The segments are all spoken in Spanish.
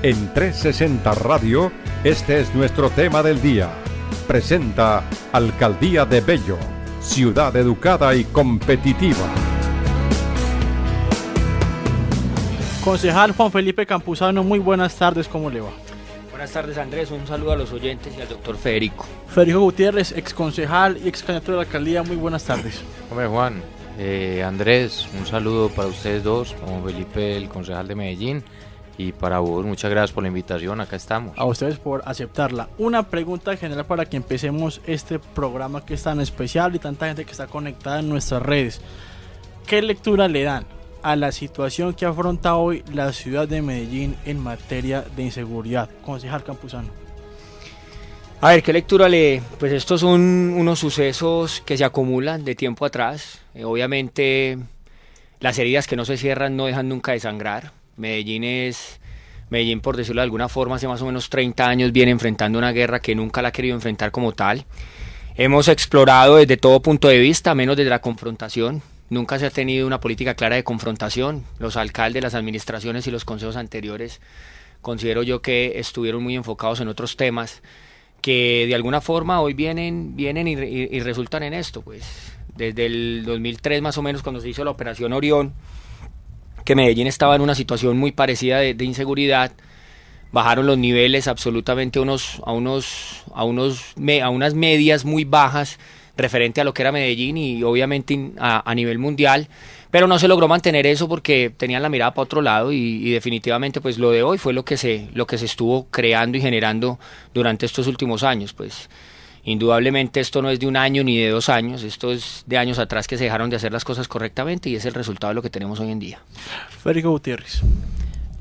En 360 Radio, este es nuestro tema del día. Presenta Alcaldía de Bello, ciudad educada y competitiva. Concejal Juan Felipe Campuzano, muy buenas tardes, ¿cómo le va? Buenas tardes, Andrés, un saludo a los oyentes y al doctor Federico. Federico Gutiérrez, exconcejal y excandidato de la alcaldía, muy buenas tardes. Hombre Juan, Andrés, un saludo para ustedes dos, Juan Felipe, el concejal de Medellín, y para vos, muchas gracias por la invitación, acá estamos. A ustedes por aceptarla. Una pregunta general para que empecemos este programa que es tan especial y tanta gente que está conectada en nuestras redes. ¿Qué lectura le dan a la situación que afronta hoy la ciudad de Medellín en materia de inseguridad? Concejal Campuzano. A ver, ¿qué lectura lee? Pues estos son unos sucesos que se acumulan de tiempo atrás. Obviamente las heridas que no se cierran no dejan nunca de sangrar. Medellín, por decirlo de alguna forma, hace más o menos 30 años viene enfrentando una guerra que nunca la ha querido enfrentar como tal. Hemos explorado desde todo punto de vista, menos desde la confrontación. Nunca se ha tenido una política clara de confrontación. Los alcaldes, las administraciones y los consejos anteriores considero yo que estuvieron muy enfocados en otros temas que de alguna forma hoy vienen y resultan en esto. Pues desde el 2003 más o menos, cuando se hizo la operación Orión, que Medellín estaba en una situación muy parecida de inseguridad, bajaron los niveles absolutamente a unas medias muy bajas referente a lo que era Medellín y obviamente a nivel mundial, pero no se logró mantener eso porque tenían la mirada para otro lado y definitivamente pues lo de hoy fue lo que se estuvo creando y generando durante estos últimos años. Pues indudablemente esto no es de un año ni de 2 años, esto es de años atrás que se dejaron de hacer las cosas correctamente y es el resultado de lo que tenemos hoy en día. Federico Gutiérrez.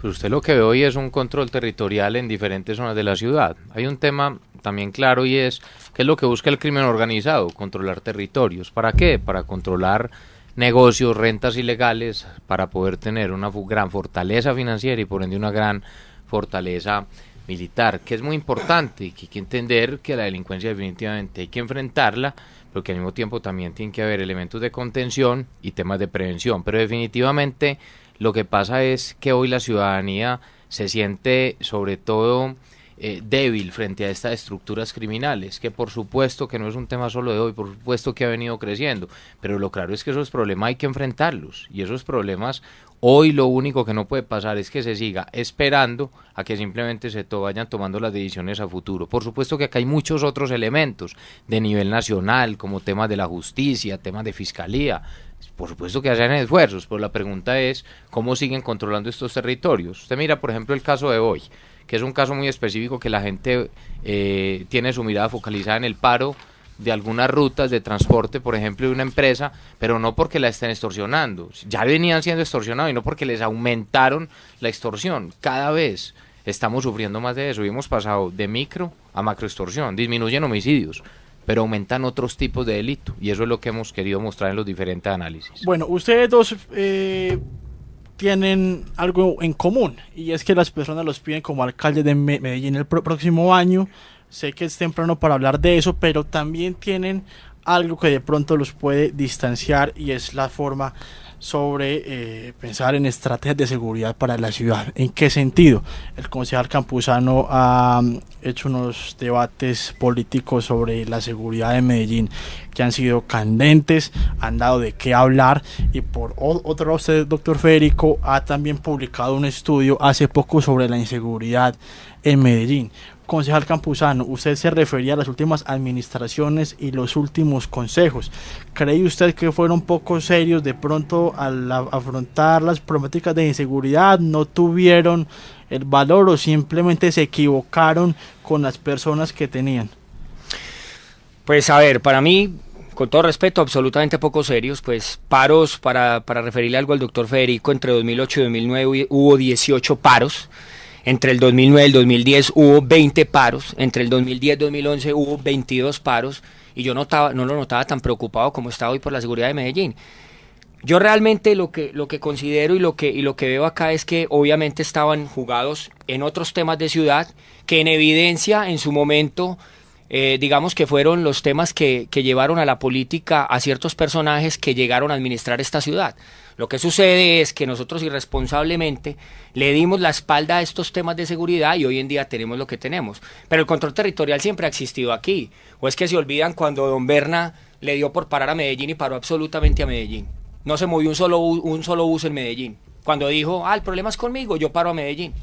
Pues usted lo que ve hoy es un control territorial en diferentes zonas de la ciudad. Hay un tema también claro y es ¿qué es lo que busca el crimen organizado? Controlar territorios. ¿Para qué? Para controlar negocios, rentas ilegales, para poder tener una gran fortaleza financiera y por ende una gran fortaleza militar, que es muy importante y que hay que entender que la delincuencia definitivamente hay que enfrentarla, pero que al mismo tiempo también tiene que haber elementos de contención y temas de prevención. Pero definitivamente lo que pasa es que hoy la ciudadanía se siente sobre todo débil frente a estas estructuras criminales, que por supuesto que no es un tema solo de hoy, por supuesto que ha venido creciendo, pero lo claro es que esos problemas hay que enfrentarlos y esos problemas hoy lo único que no puede pasar es que se siga esperando a que simplemente se vayan tomando las decisiones a futuro. Por supuesto que acá hay muchos otros elementos de nivel nacional, como temas de la justicia, temas de fiscalía. Por supuesto que hacen esfuerzos, pero la pregunta es ¿cómo siguen controlando estos territorios? Usted mira, por ejemplo, el caso de hoy, que es un caso muy específico que la gente tiene su mirada focalizada en el paro de algunas rutas de transporte, por ejemplo, de una empresa, pero no porque la estén extorsionando. Ya venían siendo extorsionados y no porque les aumentaron la extorsión. Cada vez estamos sufriendo más de eso y hemos pasado de micro a macroextorsión. Disminuyen homicidios, pero aumentan otros tipos de delito y eso es lo que hemos querido mostrar en los diferentes análisis. Bueno, ustedes dos tienen algo en común y es que las personas los piden como alcalde de Medellín el próximo año. Sé que es temprano para hablar de eso, pero también tienen algo que de pronto los puede distanciar y es la forma sobre pensar en estrategias de seguridad para la ciudad. ¿En qué sentido? El concejal Campuzano ha hecho unos debates políticos sobre la seguridad de Medellín que han sido candentes, han dado de qué hablar y por otro lado usted, doctor Federico, ha también publicado un estudio hace poco sobre la inseguridad en Medellín. Concejal Campuzano, usted se refería a las últimas administraciones y los últimos consejos. ¿Cree usted que fueron poco serios de pronto al afrontar las problemáticas de inseguridad? ¿No tuvieron el valor o simplemente se equivocaron con las personas que tenían? Pues a ver, para mí, con todo respeto, absolutamente poco serios. Pues paros, para referirle algo al doctor Federico, entre 2008 y 2009 hubo 18 paros. Entre el 2009 y el 2010 hubo 20 paros, entre el 2010 y 2011 hubo 22 paros y yo no lo notaba tan preocupado como está hoy por la seguridad de Medellín. Yo realmente lo que considero y lo que veo acá es que obviamente estaban jugados en otros temas de ciudad que en evidencia en su momento digamos que fueron los temas que llevaron a la política a ciertos personajes que llegaron a administrar esta ciudad. Lo que sucede es que nosotros irresponsablemente le dimos la espalda a estos temas de seguridad y hoy en día tenemos lo que tenemos. Pero el control territorial siempre ha existido aquí. ¿O es que se olvidan cuando don Berna le dio por parar a Medellín y paró absolutamente a Medellín? No se movió un solo bus en Medellín. Cuando dijo, el problema es conmigo, yo paro a Medellín.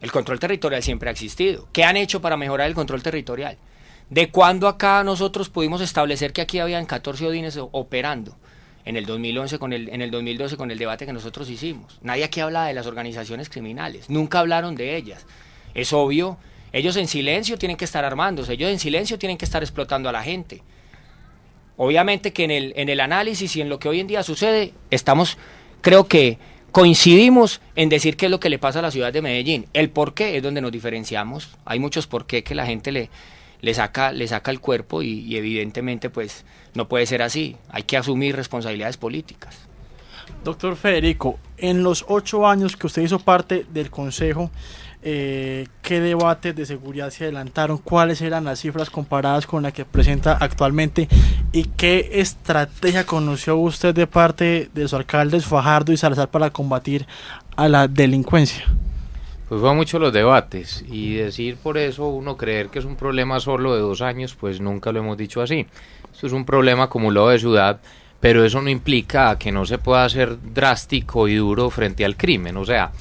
El control territorial siempre ha existido. ¿Qué han hecho para mejorar el control territorial? ¿De cuándo acá nosotros pudimos establecer que aquí habían 14 ODINES operando? En el 2011, en el 2012 con el debate que nosotros hicimos. Nadie aquí habla de las organizaciones criminales, nunca hablaron de ellas. Es obvio, ellos en silencio tienen que estar armándose, ellos en silencio tienen que estar explotando a la gente. Obviamente que en el análisis y en lo que hoy en día sucede, creo que coincidimos en decir qué es lo que le pasa a la ciudad de Medellín. El por qué es donde nos diferenciamos. Hay muchos por qué que la gente le saca el cuerpo y evidentemente pues no puede ser así. Hay que asumir responsabilidades políticas. Doctor Federico, en los 8 años que usted hizo parte del Consejo, ¿qué debates de seguridad se adelantaron? ¿Cuáles eran las cifras comparadas con la que presenta actualmente? ¿Y qué estrategia conoció usted de parte de sus alcaldes Fajardo y Salazar para combatir a la delincuencia? Pues fueron muchos los debates y decir por eso uno creer que es un problema solo de 2 años, pues nunca lo hemos dicho así. Esto es un problema acumulado de ciudad, pero eso no implica que no se pueda ser drástico y duro frente al crimen. O sea,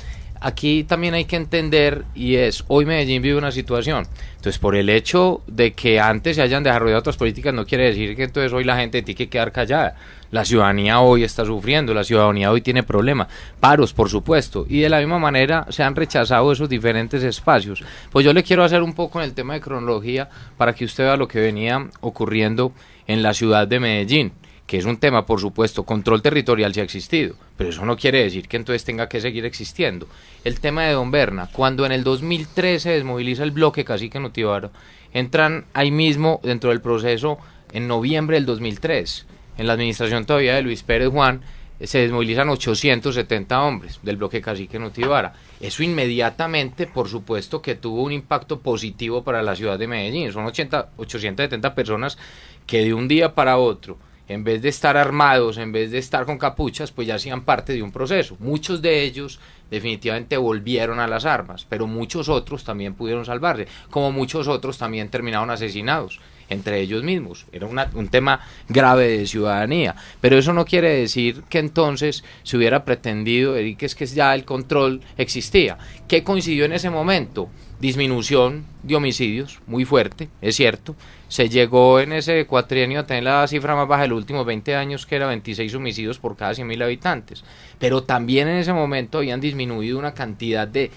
aquí también hay que entender, y es, hoy Medellín vive una situación, entonces por el hecho de que antes se hayan desarrollado otras políticas no quiere decir que entonces hoy la gente tiene que quedar callada. La ciudadanía hoy está sufriendo, la ciudadanía hoy tiene problemas, paros por supuesto, y de la misma manera se han rechazado esos diferentes espacios. Pues yo le quiero hacer un poco en el tema de cronología para que usted vea lo que venía ocurriendo en la ciudad de Medellín, que es un tema, por supuesto, control territorial sí ha existido, pero eso no quiere decir que entonces tenga que seguir existiendo. El tema de don Berna, cuando en el 2013 se desmoviliza el bloque Cacique Notivaro, entran ahí mismo dentro del proceso en noviembre del 2003, en la administración todavía de Luis Pérez Juan, se desmovilizan 870 hombres del bloque Cacique Notivara. Eso inmediatamente, por supuesto, que tuvo un impacto positivo para la ciudad de Medellín. Son 870 personas que de un día para otro, en vez de estar armados, en vez de estar con capuchas, pues ya hacían parte de un proceso. Muchos de ellos definitivamente volvieron a las armas, pero muchos otros también pudieron salvarse, como muchos otros también terminaron asesinados entre ellos mismos. Era un tema grave de ciudadanía, pero eso no quiere decir que entonces se hubiera pretendido que es que ya el control existía. ¿Qué coincidió en ese momento? Disminución de homicidios muy fuerte, es cierto. Se llegó en ese cuatrienio a tener la cifra más baja de los últimos 20 años, que era 26 homicidios por cada 100.000 habitantes. Pero también en ese momento habían disminuido una cantidad de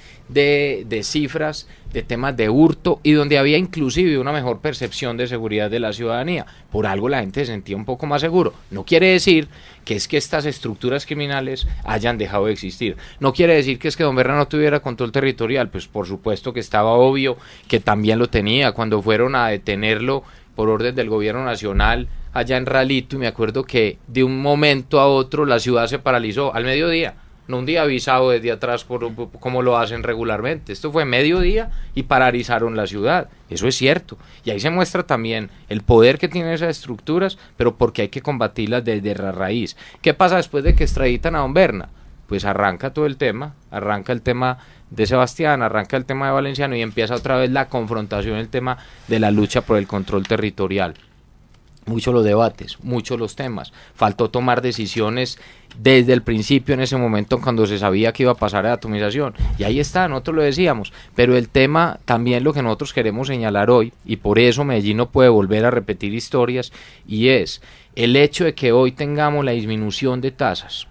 cifras, de temas de hurto, y donde había inclusive una mejor percepción de seguridad de la ciudadanía. Por algo la gente se sentía un poco más seguro. No quiere decir que es que estas estructuras criminales hayan dejado de existir. No quiere decir que es que don Berna no tuviera control territorial. Pues por supuesto que estaba obvio que también lo tenía. Cuando fueron a detenerlo por orden del gobierno nacional allá en Ralito, y me acuerdo que de un momento a otro la ciudad se paralizó al mediodía, no un día avisado desde atrás como lo hacen regularmente. Esto fue mediodía y paralizaron la ciudad. Eso es cierto, y ahí se muestra también el poder que tienen esas estructuras, pero porque hay que combatirlas desde la raíz. ¿Qué pasa después de que extraditan a don Berna? Pues arranca todo el tema, arranca el tema de Sebastián, arranca el tema de Valenciano y empieza otra vez la confrontación, el tema de la lucha por el control territorial. Muchos los debates, muchos los temas. Faltó tomar decisiones desde el principio, en ese momento cuando se sabía que iba a pasar a atomización. Y ahí está, nosotros lo decíamos. Pero el tema, también lo que nosotros queremos señalar hoy, y por eso Medellín no puede volver a repetir historias, y es el hecho de que hoy tengamos la disminución de tasas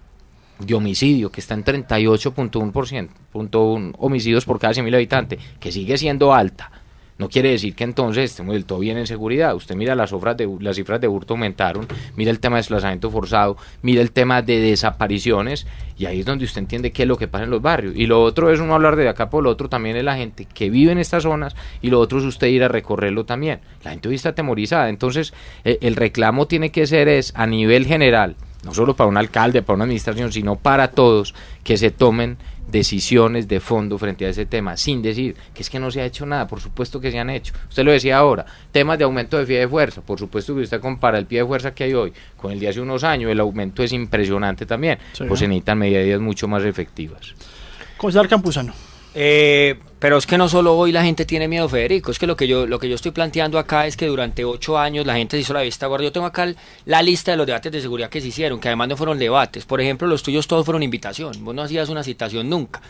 de homicidio, que está en 38.1% homicidios por cada 100.000 habitantes, que sigue siendo alta. No quiere decir que entonces estemos del todo bien en seguridad. Usted mira las cifras de hurto aumentaron, mira el tema de desplazamiento forzado, mira el tema de desapariciones, y ahí es donde usted entiende qué es lo que pasa en los barrios. Y lo otro es uno hablar de acá, por lo otro también es la gente que vive en estas zonas, y lo otro es usted ir a recorrerlo también. La gente hoy está atemorizada, entonces el reclamo tiene que ser a nivel general, no solo para un alcalde, para una administración, sino para todos, que se tomen decisiones de fondo frente a ese tema, sin decir que es que no se ha hecho nada. Por supuesto que se han hecho. Usted lo decía ahora, temas de aumento de pie de fuerza. Por supuesto que usted compara el pie de fuerza que hay hoy con el de hace unos años, el aumento es impresionante también. Sí, pues se necesitan medidas mucho más efectivas. Concejal Campuzano. Pero es que no solo hoy la gente tiene miedo, Federico, es que lo que yo estoy planteando acá es que durante 8 años la gente se hizo la vista gorda. Yo tengo acá la lista de los debates de seguridad que se hicieron, que además no fueron debates. Por ejemplo, los tuyos todos fueron invitación, vos no hacías una citación nunca.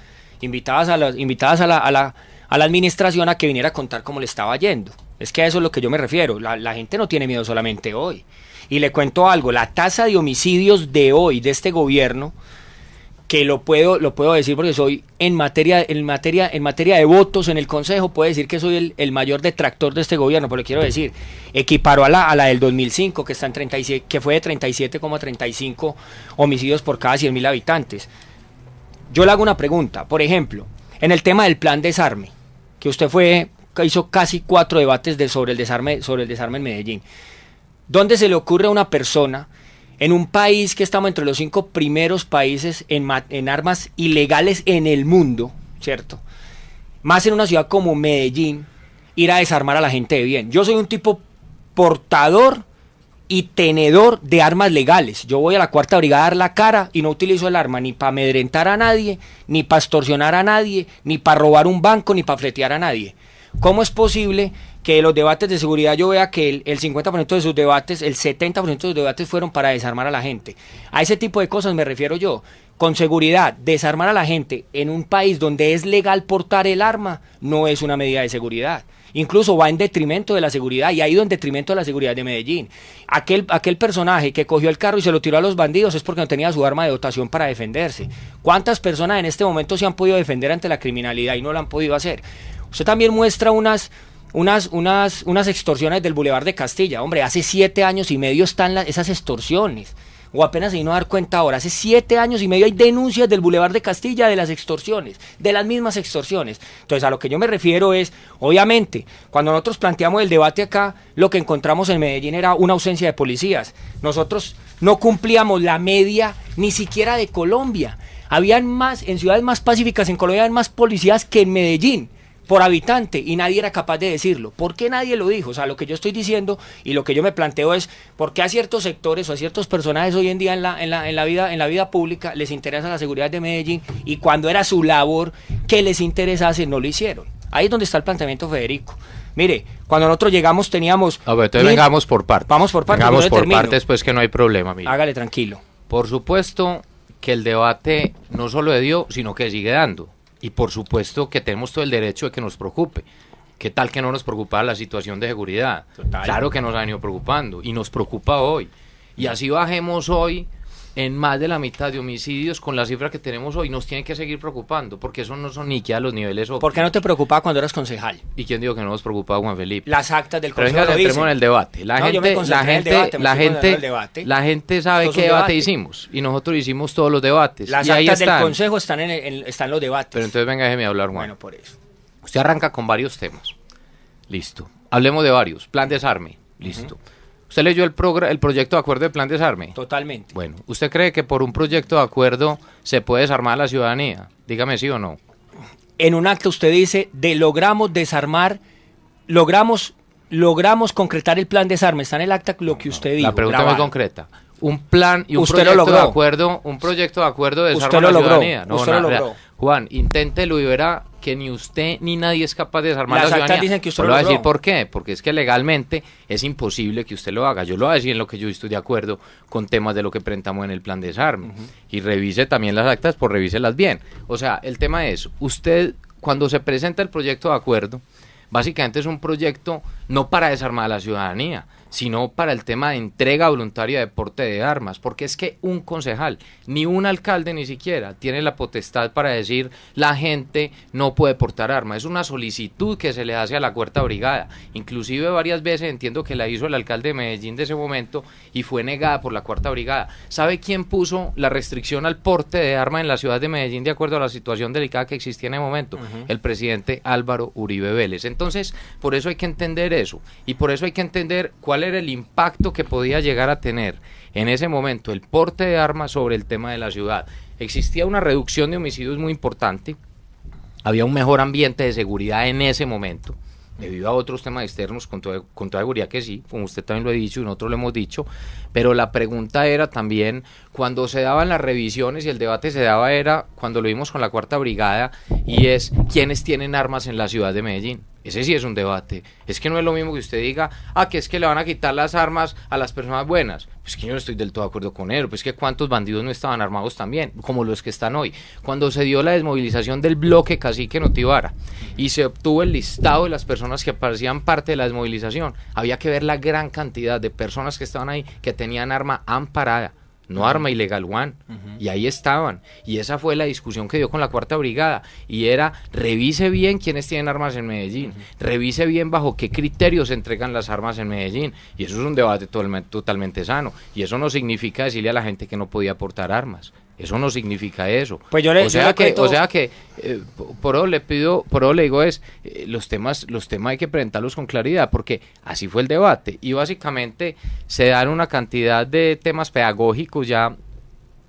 Invitabas a la administración a que viniera a contar cómo le estaba yendo. Es que a eso es lo que yo me refiero. La gente no tiene miedo solamente hoy. Y le cuento algo, la tasa de homicidios de hoy, de este gobierno, que lo puedo decir porque soy en materia de votos en el Consejo, puedo decir que soy el mayor detractor de este gobierno, pero le quiero decir, equiparo a la del 2005, que está en 37, que fue de 37,35 homicidios por cada 100.000 habitantes. Yo le hago una pregunta, por ejemplo, en el tema del plan desarme, que usted hizo casi 4 debates sobre el desarme en Medellín. ¿Dónde se le ocurre a una persona, en un país que estamos entre los 5 primeros países en armas ilegales en el mundo, ¿cierto? Más en una ciudad como Medellín, ir a desarmar a la gente de bien? Yo soy un tipo portador y tenedor de armas legales. Yo voy a la 4ª Brigada a dar la cara y no utilizo el arma ni para amedrentar a nadie, ni para extorsionar a nadie, ni para robar un banco, ni para fletear a nadie. ¿Cómo es posible que los debates de seguridad yo vea que el 50% de sus debates, el 70% de sus debates fueron para desarmar a la gente? A ese tipo de cosas me refiero yo. Con seguridad, desarmar a la gente en un país donde es legal portar el arma no es una medida de seguridad. Incluso va en detrimento de la seguridad y ha ido en detrimento de la seguridad de Medellín. Aquel personaje que cogió el carro y se lo tiró a los bandidos es porque no tenía su arma de dotación para defenderse. ¿Cuántas personas en este momento se han podido defender ante la criminalidad y no lo han podido hacer? Usted también muestra unas extorsiones del Boulevard de Castilla. Hombre, hace 7 años y medio están esas extorsiones. O apenas se vino a dar cuenta ahora. Hace 7 años y medio hay denuncias del Boulevard de Castilla de las extorsiones, de las mismas extorsiones. Entonces, a lo que yo me refiero es, obviamente, cuando nosotros planteamos el debate acá, lo que encontramos en Medellín era una ausencia de policías. Nosotros no cumplíamos la media ni siquiera de Colombia. En ciudades más pacíficas en Colombia, habían más policías que en Medellín por habitante, y nadie era capaz de decirlo. ¿Por qué nadie lo dijo? O sea, lo que yo estoy diciendo y lo que yo me planteo es por qué a ciertos sectores o a ciertos personajes hoy en día en la vida pública les interesa la seguridad de Medellín, y cuando era su labor que les interesase no lo hicieron. Ahí es donde está el planteamiento, Federico. Mire, cuando nosotros llegamos teníamos... A ver, entonces vengamos por partes. Vamos por partes. Vengamos por partes, pues, que no hay problema. Mire. Hágale tranquilo. Por supuesto que el debate no solo dio, sino que sigue dando. Y por supuesto que tenemos todo el derecho de que nos preocupe. ¿Qué tal que no nos preocupa la situación de seguridad? Total. Claro que nos ha venido preocupando y nos preocupa hoy. Y así bajemos hoy en más de la mitad de homicidios con la cifra que tenemos hoy. Nos tiene que seguir preocupando, porque eso no son ni que a los niveles óptimos. ¿Por qué no te preocupaba cuando eras concejal? ¿Y quién dijo que no nos preocupaba, Juan Felipe? Las actas del consejo. Pero venga, entremos en el debate. La gente sabe qué debate hicimos, y nosotros hicimos todos los debates. Las y actas del consejo están en los debates. Pero entonces venga, déjeme hablar, Juan. Bueno, por eso. Usted arranca con varios temas. Listo. Hablemos de varios. Plan desarme. Listo. ¿Usted leyó el proyecto de acuerdo de plan desarme? Totalmente. Bueno, ¿usted cree que por un proyecto de acuerdo se puede desarmar a la ciudadanía? Dígame sí o no. En un acta usted dice, logramos desarmar, logramos concretar el plan desarme. Está en el acta lo que usted dijo. La pregunta es muy concreta. Un plan y un usted proyecto de acuerdo de desarme a la ciudadanía. No, usted lo logró. Juan, inténtelo y verá que ni usted ni nadie es capaz de desarmar a la ciudadanía. Las actas dicen que usted lo logró. Voy a decir logró. por qué. Porque es que legalmente es imposible que usted lo haga. Yo lo voy a decir en lo que yo estoy de acuerdo con temas de lo que presentamos en el plan de desarme. Y revise también las actas, pues revíselas bien. O sea, el tema es, usted, cuando se presenta el proyecto de acuerdo, básicamente es un proyecto no para desarmar a la ciudadanía, sino para el tema de entrega voluntaria de porte de armas, porque es que un concejal, ni un alcalde ni siquiera, tiene la potestad para decir la gente no puede portar armas. Es una solicitud que se le hace a la 4ª Brigada, inclusive varias veces entiendo que la hizo el alcalde de Medellín de ese momento y fue negada por la 4ª Brigada. ¿Sabe quién puso la restricción al porte de armas en la ciudad de Medellín de acuerdo a la situación delicada que existía en el momento? El presidente Álvaro Uribe Vélez. Entonces, por eso hay que entender eso, y por eso hay que entender cuál era el impacto que podía llegar a tener en ese momento el porte de armas sobre el tema de la ciudad. existía una reducción de homicidios muy importante, había un mejor ambiente de seguridad en ese momento, debido a otros temas externos, con toda seguridad que sí, como usted también lo ha dicho y nosotros lo hemos dicho, pero la pregunta era también, cuando se daban las revisiones y el debate se daba era, cuando lo vimos con la Cuarta Brigada, y es, ¿quiénes tienen armas en la ciudad de Medellín? Ese sí es un debate. Es que no es lo mismo que usted diga, que es que le van a quitar las armas a las personas buenas. Pues que yo no estoy del todo de acuerdo con él. Pues que cuántos bandidos no estaban armados también, como los que están hoy. Cuando se dio la desmovilización del bloque Cacique Notivara y se obtuvo el listado de las personas que parecían parte de la desmovilización, había que ver la gran cantidad de personas que estaban ahí que tenían arma amparada. No arma ilegal, Juan, y ahí estaban, y esa fue la discusión que dio con la Cuarta Brigada, y era, revise bien quiénes tienen armas en Medellín, revise bien bajo qué criterios se entregan las armas en Medellín, y eso es un debate totalmente sano, y eso no significa decirle a la gente que no podía portar armas. Eso no significa eso. Pues o sea que por eso le digo los temas hay que presentarlos con claridad, porque así fue el debate y básicamente se dan una cantidad de temas pedagógicos ya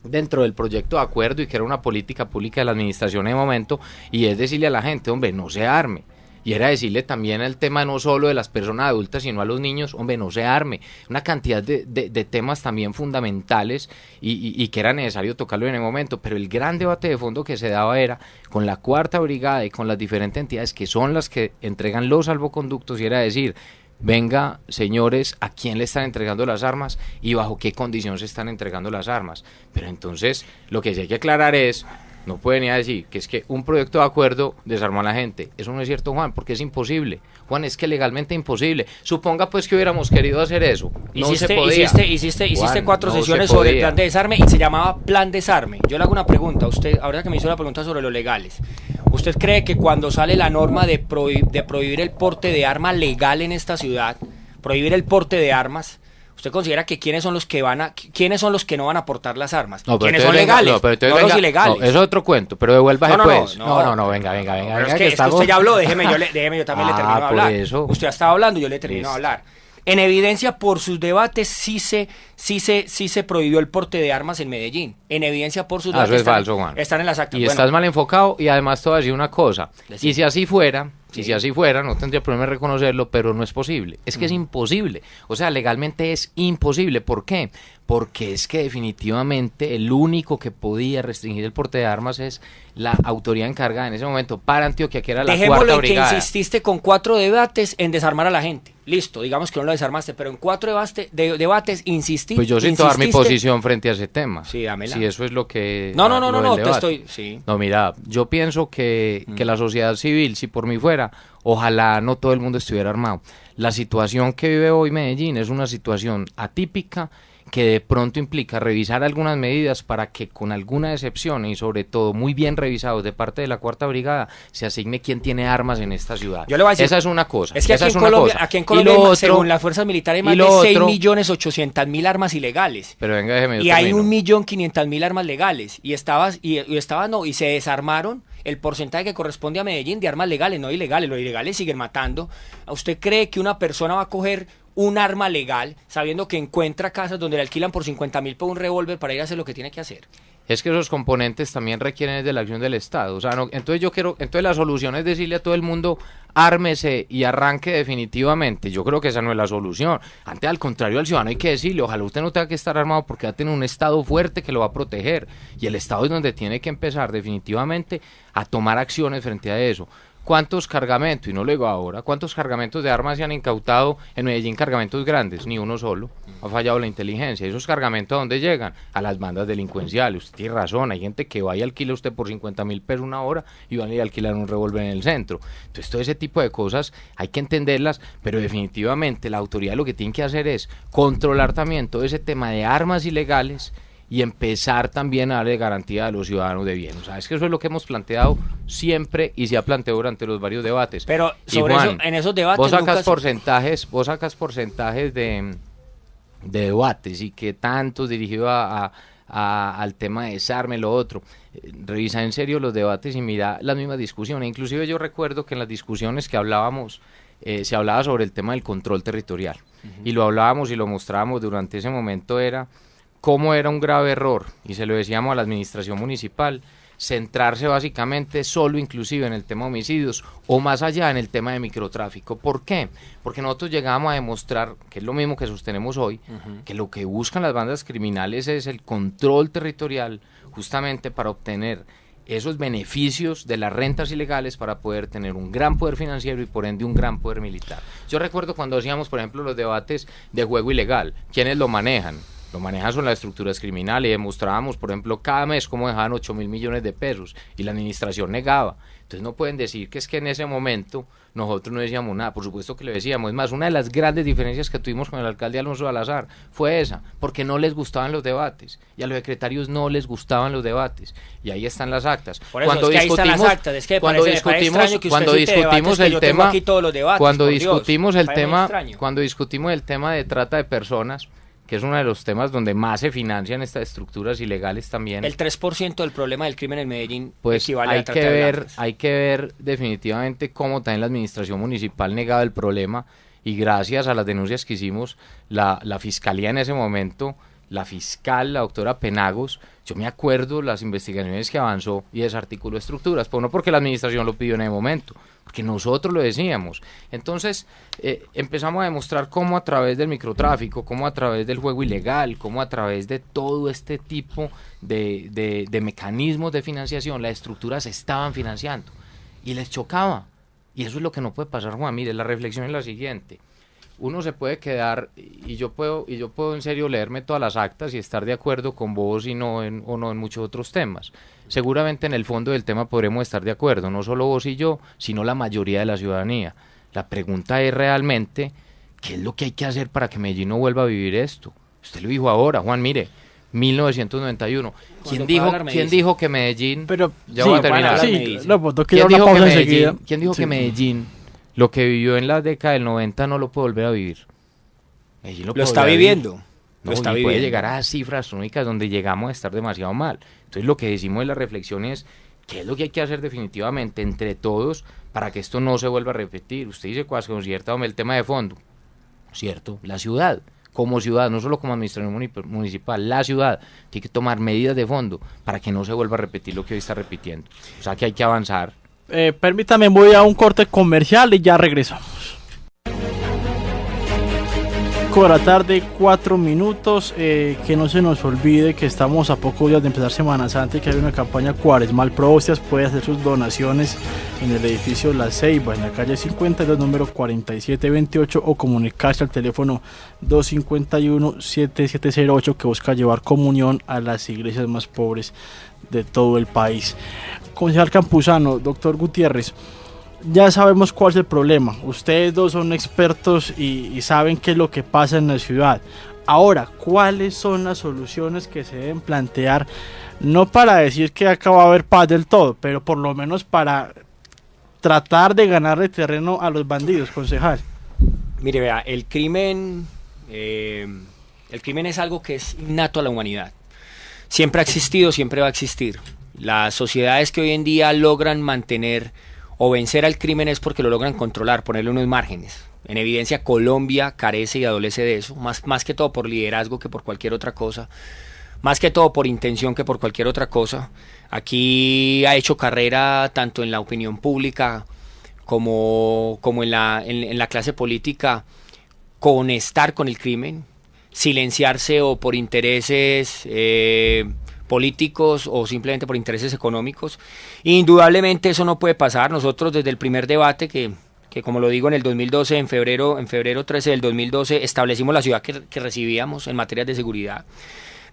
dentro del proyecto de acuerdo y que era una política pública de la administración en el momento, y es decirle a la gente, hombre, no se arme. Y era decirle también el tema no solo de las personas adultas, sino a los niños, hombre, no se arme. Una cantidad de temas también fundamentales y que era necesario tocarlo en el momento. Pero el gran debate de fondo que se daba era con la Cuarta Brigada y con las diferentes entidades que son las que entregan los salvoconductos, y era decir, venga, señores, ¿a quién le están entregando las armas y bajo qué condición se están entregando las armas? Pero entonces, lo que sí hay que aclarar es, no pueden ir a decir que es que un proyecto de acuerdo desarmó a la gente. Eso no es cierto, Juan, porque es imposible. Juan, es que legalmente imposible. Suponga pues que hubiéramos querido hacer eso. No se podía. Hiciste Juan, 4 no sesiones sobre el plan de desarme y se llamaba plan desarme. Yo le hago una pregunta a usted, ahora que me hizo la pregunta sobre los legales. ¿Usted cree que cuando sale la norma de prohibir el porte de arma legal en esta ciudad, prohibir el porte de armas, ¿usted considera que quiénes son los que no van a portar las armas? No, ¿Quiénes son legales? No los ilegales. No, es otro cuento, pero devuélvase pues. No, venga. Es que usted ya habló, déjeme, yo también le termino de hablar. Eso. Usted ha estado hablando, yo le termino de hablar. En evidencia, por sus debates, sí se prohibió el porte de armas en Medellín. En evidencia, por sus debates. Eso es falso, Juan. Están en las actas. Y estás mal enfocado, y además te voy a decir una cosa. Y si así fuera, no tendría problema en reconocerlo, pero no es posible. Es que es imposible. O sea, legalmente es imposible. ¿Por qué? Porque es que definitivamente el único que podía restringir el porte de armas es la autoridad encargada en ese momento para Antioquia, que era la Cuarta Brigada. Que insististe con 4 debates en desarmar a la gente. Listo, digamos que no lo desarmaste, pero en 4 debates insististe. Pues yo siento dar mi posición frente a ese tema. Sí, dámela. Si eso es lo que... No, te estoy... Sí. No, mira, yo pienso que la sociedad civil, si por mí fuera, ojalá no todo el mundo estuviera armado. La situación que vive hoy Medellín es una situación atípica que de pronto implica revisar algunas medidas para que con alguna excepción y sobre todo muy bien revisados de parte de la Cuarta Brigada se asigne quién tiene armas en esta ciudad. Yo le voy a decir, esa es una cosa. Es que aquí en Colombia según las fuerzas militares hay más de 6.800.000 armas ilegales. Pero venga, déjeme. Y hay 1.500.000 armas legales y se desarmaron el porcentaje que corresponde a Medellín de armas legales, no ilegales. Los ilegales siguen matando. ¿Usted cree que una persona va a coger un arma legal sabiendo que encuentra casas donde le alquilan por 50.000 por un revólver para ir a hacer lo que tiene que hacer? Es que esos componentes también requieren de la acción del Estado. O sea, entonces la solución es decirle a todo el mundo, ármese y arranque definitivamente. Yo creo que esa no es la solución. Antes, al contrario, al ciudadano hay que decirle, ojalá usted no tenga que estar armado porque va a tener un Estado fuerte que lo va a proteger. Y el Estado es donde tiene que empezar definitivamente a tomar acciones frente a eso. ¿Cuántos cargamentos, y no lo digo ahora, cuántos cargamentos de armas se han incautado en Medellín, cargamentos grandes? Ni uno solo. Ha fallado la inteligencia. ¿Esos cargamentos a dónde llegan? A las bandas delincuenciales. Usted tiene razón, hay gente que va y alquila usted por 50.000 pesos una hora y van a ir a alquilar un revólver en el centro. Entonces todo ese tipo de cosas hay que entenderlas, pero definitivamente la autoridad lo que tiene que hacer es controlar también todo ese tema de armas ilegales y empezar también a darle garantía a los ciudadanos de bien. O sea, es que eso es lo que hemos planteado siempre y se ha planteado durante los varios debates. Pero sobre Juan, eso, en esos debates vos sacas porcentajes de debates y que tantos dirigido al tema de desarme, lo otro. Revisa en serio los debates y mira las mismas discusiones. Inclusive yo recuerdo que en las discusiones que hablábamos se hablaba sobre el tema del control territorial. Y lo hablábamos y lo mostrábamos durante ese momento era cómo era un grave error, y se lo decíamos a la administración municipal, centrarse básicamente solo inclusive en el tema de homicidios o más allá en el tema de microtráfico. ¿Por qué? Porque nosotros llegamos a demostrar, que es lo mismo que sostenemos hoy, que lo que buscan las bandas criminales es el control territorial justamente para obtener esos beneficios de las rentas ilegales para poder tener un gran poder financiero y por ende un gran poder militar. Yo recuerdo cuando hacíamos, por ejemplo, los debates de juego ilegal, ¿quiénes lo manejan? Lo manejan son las estructuras criminales y demostrábamos, por ejemplo, cada mes cómo dejaban 8.000 millones de pesos y la administración negaba. Entonces no pueden decir que es que en ese momento nosotros no decíamos nada, por supuesto que lo decíamos. Es más, una de las grandes diferencias que tuvimos con el alcalde Alonso Salazar fue esa, porque no les gustaban los debates y a los secretarios no les gustaban los debates y ahí están las actas. Por eso cuando es que discutimos, ahí están las actas, es que cuando discutimos el tema, cuando discutimos el tema de trata de personas, que es uno de los temas donde más se financian estas estructuras ilegales también. El 3% del problema del crimen en Medellín pues equivale a trata de blancas. Hay que ver definitivamente cómo también la administración municipal negaba el problema y gracias a las denuncias que hicimos, la fiscalía en ese momento, la fiscal, la doctora Penagos, yo me acuerdo las investigaciones que avanzó y desarticuló estructuras, pues no porque la administración lo pidió en ese momento, porque nosotros lo decíamos. Entonces empezamos a demostrar cómo a través del microtráfico, cómo a través del juego ilegal, cómo a través de todo este tipo de mecanismos de financiación, las estructuras se estaban financiando y les chocaba. Y eso es lo que no puede pasar, Juan. Mire, la reflexión es la siguiente. Uno se puede quedar, y yo puedo en serio leerme todas las actas y estar de acuerdo con vos o no en muchos otros temas. Seguramente en el fondo del tema podremos estar de acuerdo, no solo vos y yo, sino la mayoría de la ciudadanía. La pregunta es realmente, ¿qué es lo que hay que hacer para que Medellín no vuelva a vivir esto? Usted lo dijo ahora, Juan, mire, 1991. ¿Quién dijo que Medellín... Pero, ya voy a terminar. ¿Quién dijo que Medellín... lo que vivió en la década del 90 no lo puede volver a vivir? Lo está viviendo. Puede llegar a cifras únicas donde llegamos a estar demasiado mal. Entonces lo que decimos en la reflexión es, ¿qué es lo que hay que hacer definitivamente entre todos para que esto no se vuelva a repetir? Usted dice con cierta el tema de fondo, ¿cierto? La ciudad, como ciudad, no solo como administración municipal, la ciudad tiene que tomar medidas de fondo para que no se vuelva a repetir lo que hoy está repitiendo. O sea que hay que avanzar. Permítame, voy a un corte comercial y ya regresamos. 5 de la tarde, 4 minutos. Que no se nos olvide que estamos a pocos días de empezar Semana Santa y que hay una campaña cuaresmal pro hostias. Puede hacer sus donaciones en el edificio La Ceiba, en la calle 52, número 4728, o comunicarse al teléfono 251-7708, que busca llevar comunión a las iglesias más pobres de todo el país. Concejal Campuzano, doctor Gutiérrez, ya sabemos cuál es el problema. Ustedes dos son expertos y saben qué es lo que pasa en la ciudad. Ahora, ¿cuáles son las soluciones que se deben plantear? No para decir que acá va a haber paz del todo, pero por lo menos para tratar de ganarle terreno a los bandidos, concejal. Mire, vea, el crimen es algo que es innato a la humanidad. Siempre ha existido, siempre va a existir. Las sociedades que hoy en día logran mantener o vencer al crimen es porque lo logran controlar, ponerle unos márgenes. En evidencia, Colombia carece y adolece de eso, más que todo por liderazgo que por cualquier otra cosa, más que todo por intención que por cualquier otra cosa. Aquí ha hecho carrera tanto en la opinión pública como en la clase política con estar con el crimen, silenciarse o por intereses políticos o simplemente por intereses económicos. Indudablemente eso no puede pasar. Nosotros desde el primer debate que como lo digo en el 2012, en febrero 13 del 2012, establecimos la ciudad que recibíamos en materia de seguridad.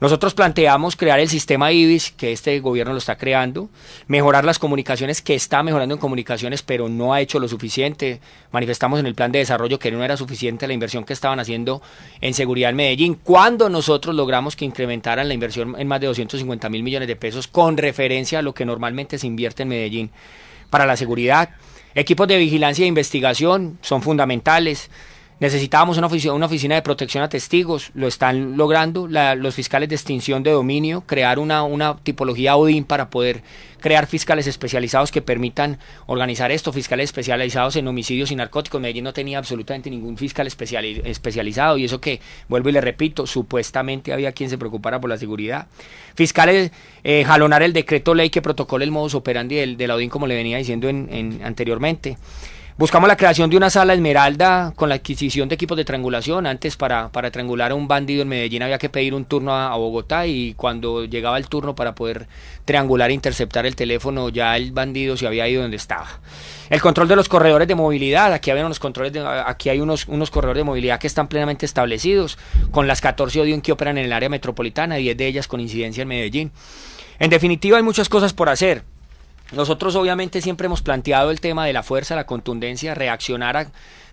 Nosotros planteamos crear el sistema IBIS, que este gobierno lo está creando, mejorar las comunicaciones, que está mejorando en comunicaciones, pero no ha hecho lo suficiente. Manifestamos en el plan de desarrollo que no era suficiente la inversión que estaban haciendo en seguridad en Medellín, cuando nosotros logramos que incrementaran la inversión en más de 250.000 millones de pesos, con referencia a lo que normalmente se invierte en Medellín para la seguridad. Equipos de vigilancia e investigación son fundamentales. Necesitábamos una oficina de protección a testigos, lo están logrando los fiscales de extinción de dominio, crear una tipología ODIN para poder crear fiscales especializados que permitan organizar esto, fiscales especializados en homicidios y narcóticos. Medellín no tenía absolutamente ningún fiscal especializado, y eso que, vuelvo y le repito, supuestamente había quien se preocupara por la seguridad. Fiscales, jalonar el decreto ley que protocola el modus operandi de la ODIN, como le venía diciendo anteriormente. Buscamos la creación de una sala Esmeralda con la adquisición de equipos de triangulación. Antes para triangular a un bandido en Medellín había que pedir un turno a Bogotá, y cuando llegaba el turno para poder triangular e interceptar el teléfono, ya el bandido se había ido donde estaba. El control de los corredores de movilidad. Aquí hay unos corredores de movilidad que están plenamente establecidos, con las 14 ODIN que operan en el área metropolitana, 10 de ellas con incidencia en Medellín. En definitiva, hay muchas cosas por hacer. Nosotros obviamente siempre hemos planteado el tema de la fuerza, la contundencia, reaccionar,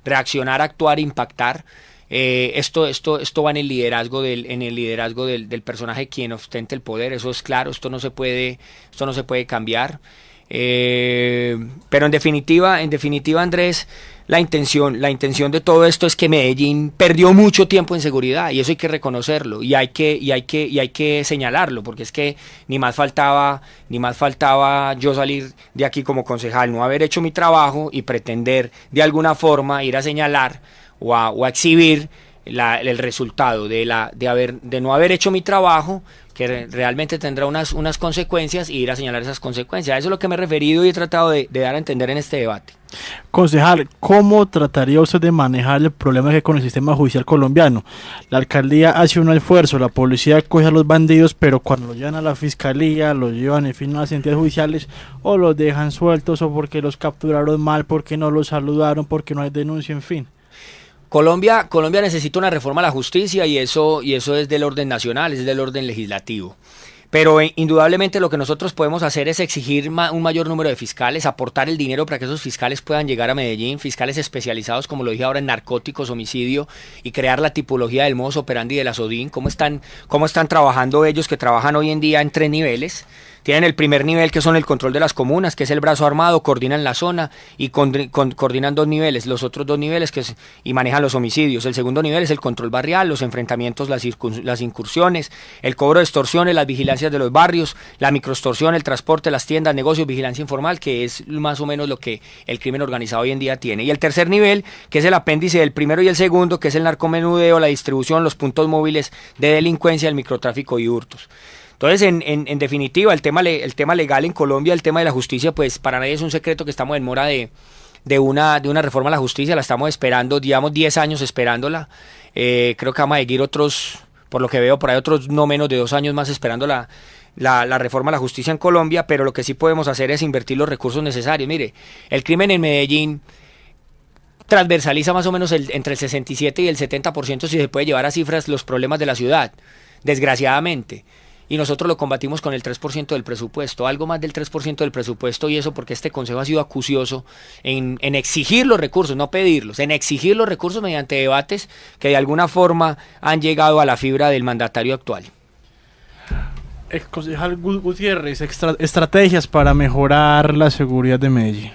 actuar, impactar. Esto va en el liderazgo del personaje quien ostente el poder. Eso es claro, esto no se puede cambiar. Pero en definitiva, Andrés, la intención de todo esto es que Medellín perdió mucho tiempo en seguridad, y eso hay que reconocerlo, y hay que señalarlo, porque es que ni más faltaba yo salir de aquí como concejal, no haber hecho mi trabajo y pretender de alguna forma ir a señalar o a exhibir el resultado de no haber hecho mi trabajo, que realmente tendrá unas consecuencias, y ir a señalar esas consecuencias. A eso es lo que me he referido y he tratado de dar a entender en este debate. Concejal, ¿cómo trataría usted de manejar el problema que hay con el sistema judicial colombiano? La alcaldía hace un esfuerzo, la policía coge a los bandidos, pero cuando los llevan a la fiscalía, los llevan en fin a las entidades judiciales, o los dejan sueltos, o porque los capturaron mal, porque no los saludaron, porque no hay denuncia, en fin. Colombia necesita una reforma a la justicia, y eso es del orden nacional, es del orden legislativo. Pero indudablemente lo que nosotros podemos hacer es exigir un mayor número de fiscales, aportar el dinero para que esos fiscales puedan llegar a Medellín, fiscales especializados, como lo dije ahora, en narcóticos, homicidio, y crear la tipología del modus operandi de la SODIN. ¿Cómo están trabajando ellos, que trabajan hoy en día en 3 niveles? Tienen el primer nivel, que son el control de las comunas, que es el brazo armado, coordinan la zona y coordinan 2 niveles, los otros 2 niveles y manejan los homicidios. El segundo nivel es el control barrial, los enfrentamientos, las incursiones, el cobro de extorsiones, las vigilancias de los barrios, la microextorsión, el transporte, las tiendas, negocios, vigilancia informal, que es más o menos lo que el crimen organizado hoy en día tiene. Y el tercer nivel, que es el apéndice del primero y el segundo, que es el narcomenudeo, la distribución, los puntos móviles de delincuencia, el microtráfico y hurtos. Entonces, en definitiva, el tema legal en Colombia, el tema de la justicia, pues para nadie es un secreto que estamos en mora de una reforma a la justicia. La estamos esperando, digamos, 10 años esperándola. Creo que vamos a seguir otros, por lo que veo por ahí, otros no menos de 2 años más esperando la reforma a la justicia en Colombia, pero lo que sí podemos hacer es invertir los recursos necesarios. Mire, el crimen en Medellín transversaliza más o menos entre el 67 y el 70%, si se puede llevar a cifras, los problemas de la ciudad, desgraciadamente. Y nosotros lo combatimos con el 3% del presupuesto, algo más del 3% del presupuesto, y eso porque este consejo ha sido acucioso en exigir los recursos, no pedirlos, en exigir los recursos mediante debates que de alguna forma han llegado a la fibra del mandatario actual. Concejal Gutiérrez, estrategias para mejorar la seguridad de Medellín.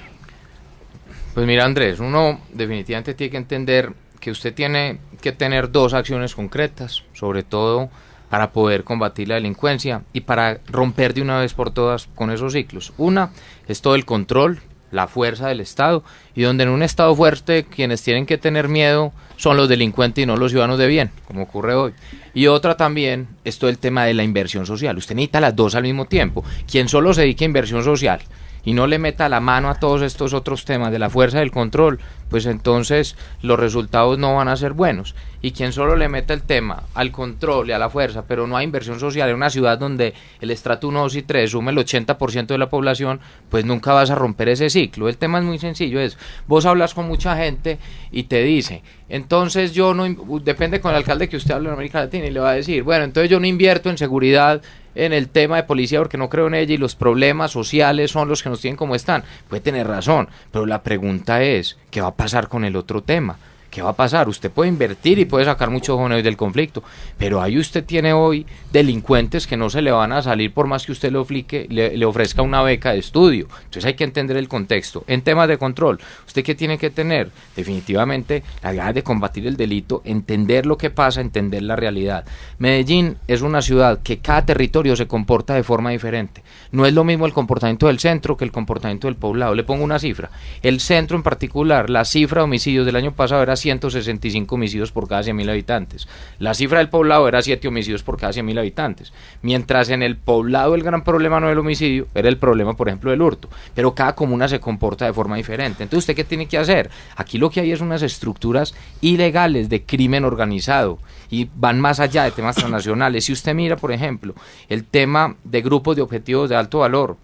Pues mira, Andrés, uno definitivamente tiene que entender que usted tiene que tener 2 acciones concretas, sobre todo para poder combatir la delincuencia y para romper de una vez por todas con esos ciclos. Una es todo el control, la fuerza del Estado, y donde en un Estado fuerte quienes tienen que tener miedo son los delincuentes y no los ciudadanos de bien, como ocurre hoy. Y otra también es todo el tema de la inversión social. Usted necesita las 2 al mismo tiempo. Quien solo se dedique a inversión social y no le meta la mano a todos estos otros temas de la fuerza del control, pues entonces los resultados no van a ser buenos. Y quien solo le meta el tema al control y a la fuerza, pero no a inversión social, en una ciudad donde el estrato 1, 2 y 3 sume el 80% de la población, pues nunca vas a romper ese ciclo. El tema es muy sencillo, vos hablas con mucha gente y te dice, entonces yo no, depende con el alcalde que usted hable en América Latina, y le va a decir, bueno, entonces yo no invierto en seguridad, en el tema de policía, porque no creo en ella, y los problemas sociales son los que nos tienen como están. Puede tener razón, pero la pregunta es, ¿qué va a pasar con el otro tema? ¿qué va a pasar? Usted puede invertir y puede sacar muchos jóvenes del conflicto, pero ahí usted tiene hoy delincuentes que no se le van a salir por más que usted le ofrezca una beca de estudio. Entonces hay que entender el contexto. En temas de control, ¿usted qué tiene que tener? Definitivamente las ganas de combatir el delito, entender lo que pasa, entender la realidad. Medellín es una ciudad que cada territorio se comporta de forma diferente. No es lo mismo el comportamiento del centro que el comportamiento del poblado. Le pongo una cifra. El centro en particular, la cifra de homicidios del año pasado era 165 homicidios por cada 100.000 habitantes. La cifra del poblado era 7 homicidios por cada 100.000 habitantes. Mientras en el poblado el gran problema no era el homicidio, era el problema, por ejemplo, del hurto. Pero cada comuna se comporta de forma diferente. Entonces, ¿usted qué tiene que hacer? Aquí lo que hay es unas estructuras ilegales de crimen organizado y van más allá de temas transnacionales. Si usted mira, por ejemplo, el tema de grupos de objetivos de alto valor,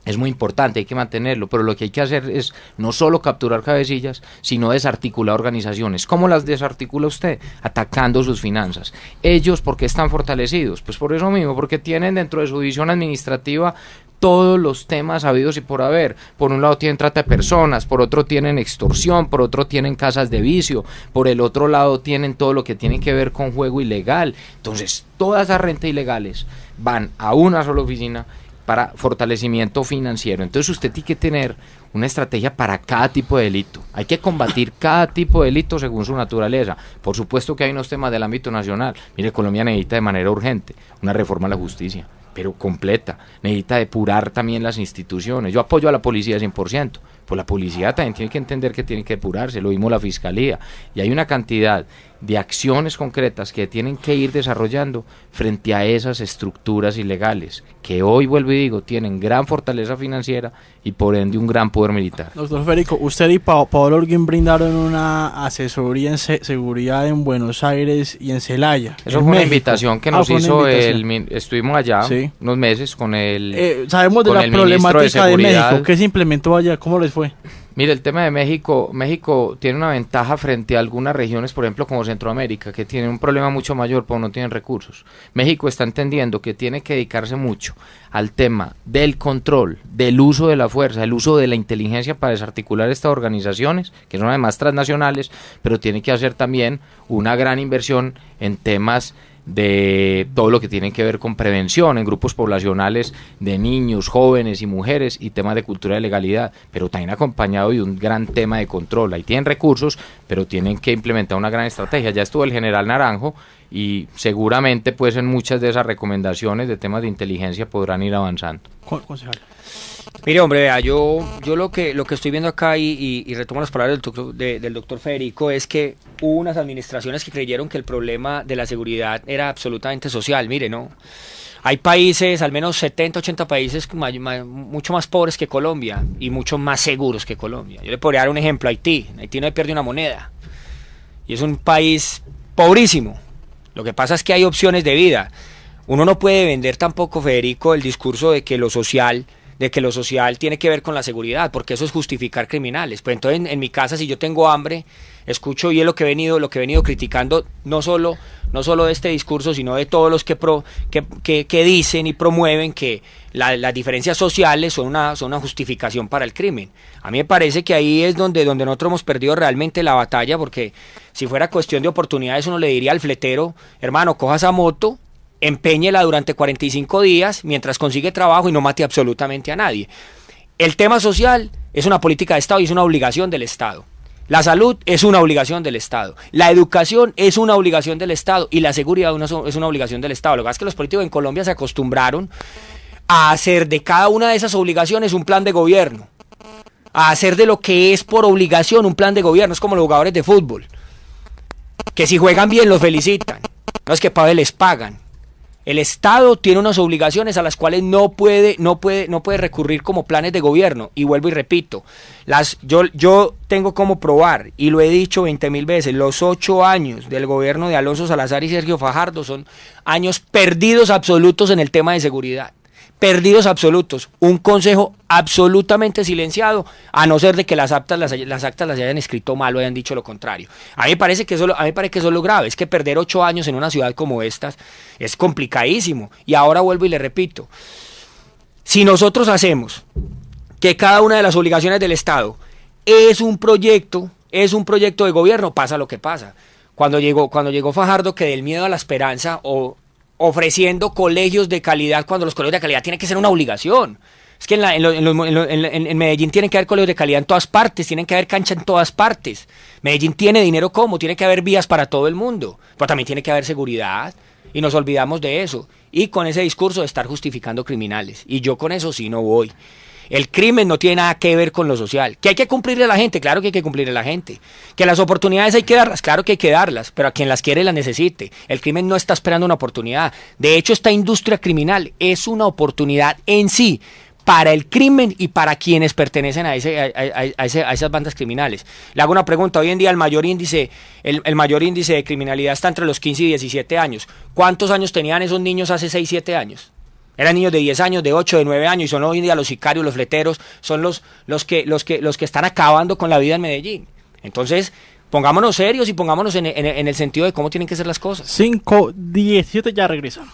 es muy importante, hay que mantenerlo, pero lo que hay que hacer es no solo capturar cabecillas, sino desarticular organizaciones. ¿Cómo las desarticula usted? Atacando sus finanzas. ¿Ellos por qué están fortalecidos? Pues por eso mismo, porque tienen dentro de su división administrativa todos los temas habidos y por haber. Por un lado tienen trata de personas, por otro tienen extorsión, por otro tienen casas de vicio, por el otro lado tienen todo lo que tiene que ver con juego ilegal. Entonces, todas esas rentas ilegales van a una sola oficina para fortalecimiento financiero. Entonces usted tiene que tener una estrategia para cada tipo de delito. Hay que combatir cada tipo de delito según su naturaleza. Por supuesto que hay unos temas del ámbito nacional. Mire, Colombia necesita de manera urgente una reforma a la justicia, pero completa. Necesita depurar también las instituciones. Yo apoyo a la policía 100%, pues la policía también tiene que entender que tiene que depurarse, lo mismo la fiscalía. Y hay una cantidad de acciones concretas que tienen que ir desarrollando frente a esas estructuras ilegales, que hoy, vuelvo y digo, tienen gran fortaleza financiera y por ende un gran poder militar. Doctor Federico, usted y Paolo Holguín brindaron una asesoría en seguridad en Buenos Aires y en Celaya. Eso fue una invitación que nos hizo estuvimos allá unos meses con el sabemos de la problemática de México, ¿qué se implementó allá? ¿Cómo les fue? Mire, el tema de México tiene una ventaja frente a algunas regiones, por ejemplo, como Centroamérica, que tienen un problema mucho mayor porque no tienen recursos. México está entendiendo que tiene que dedicarse mucho al tema del control, del uso de la fuerza, el uso de la inteligencia para desarticular estas organizaciones, que son además transnacionales, pero tiene que hacer también una gran inversión en temas de todo lo que tiene que ver con prevención en grupos poblacionales de niños, jóvenes y mujeres y temas de cultura de legalidad, pero también acompañado de un gran tema de control. Ahí tienen recursos, pero tienen que implementar una gran estrategia. Ya estuvo el general Naranjo y seguramente pues en muchas de esas recomendaciones de temas de inteligencia podrán ir avanzando. Concejal. Mire, hombre, vea, yo lo que estoy viendo acá y retomo las palabras del doctor Federico es que hubo unas administraciones que creyeron que el problema de la seguridad era absolutamente social. Mire, no. Hay países, al menos 70, 80 países mucho más pobres que Colombia y mucho más seguros que Colombia. Yo le podría dar un ejemplo, Haití. Haití no pierde una moneda y es un país pobrísimo. Lo que pasa es que hay opciones de vida. Uno no puede vender tampoco, Federico, el discurso de que lo social tiene que ver con la seguridad, porque eso es justificar criminales. Pues entonces en mi casa, si yo tengo hambre, escucho y es lo que he venido criticando, no solo de este discurso, sino de todos los que dicen y promueven que las diferencias sociales son una justificación para el crimen. A mí me parece que ahí es donde nosotros hemos perdido realmente la batalla, porque si fuera cuestión de oportunidades uno le diría al fletero, hermano, coja esa moto, empeñela durante 45 días mientras consigue trabajo y no mate absolutamente a nadie. El tema social es una política de Estado y es una obligación del Estado. La salud es una obligación del Estado. La educación es una obligación del Estado y la seguridad es una obligación del Estado. Lo que pasa es que los políticos en Colombia se acostumbraron a hacer de cada una de esas obligaciones un plan de gobierno. A hacer de lo que es por obligación un plan de gobierno. Es como los jugadores de fútbol, que si juegan bien los felicitan. No es que para les pagan. El Estado tiene unas obligaciones a las cuales no puede recurrir como planes de gobierno. Y vuelvo y repito, yo tengo como probar, y lo he dicho 20.000 veces, los 8 años del gobierno de Alonso Salazar y Sergio Fajardo son años perdidos absolutos en el tema de seguridad. Perdidos absolutos, un consejo absolutamente silenciado, a no ser de que las actas las hayan escrito mal o hayan dicho lo contrario. A mí me parece que eso es lo grave, es que perder 8 años en una ciudad como esta es complicadísimo. Y ahora vuelvo y le repito, si nosotros hacemos que cada una de las obligaciones del Estado es un proyecto es un proyecto de gobierno, pasa lo que pasa. Cuando llegó Fajardo, que del miedo a la esperanza, o ofreciendo colegios de calidad, cuando los colegios de calidad tienen que ser una obligación. Es que en Medellín tienen que haber colegios de calidad en todas partes, tienen que haber cancha en todas partes. Medellín tiene dinero como, tiene que haber vías para todo el mundo, pero también tiene que haber seguridad, y nos olvidamos de eso. Y con ese discurso de estar justificando criminales, y yo con eso sí no voy. El crimen no tiene nada que ver con lo social. ¿Que hay que cumplirle a la gente? Claro que hay que cumplirle a la gente. ¿Que las oportunidades hay que darlas? Claro que hay que darlas, pero a quien las quiere las necesite. El crimen no está esperando una oportunidad. De hecho, esta industria criminal es una oportunidad en sí para el crimen y para quienes pertenecen a esas bandas criminales. Le hago una pregunta. Hoy en día el mayor índice de criminalidad está entre los 15 y 17 años. ¿Cuántos años tenían esos niños hace 6, 7 años? Eran niños de 10 años, de 8, de 9 años, y son hoy en día los sicarios, los fleteros, son los que están acabando con la vida en Medellín. Entonces, pongámonos serios y pongámonos en el sentido de cómo tienen que ser las cosas. 5:17, ya regresamos.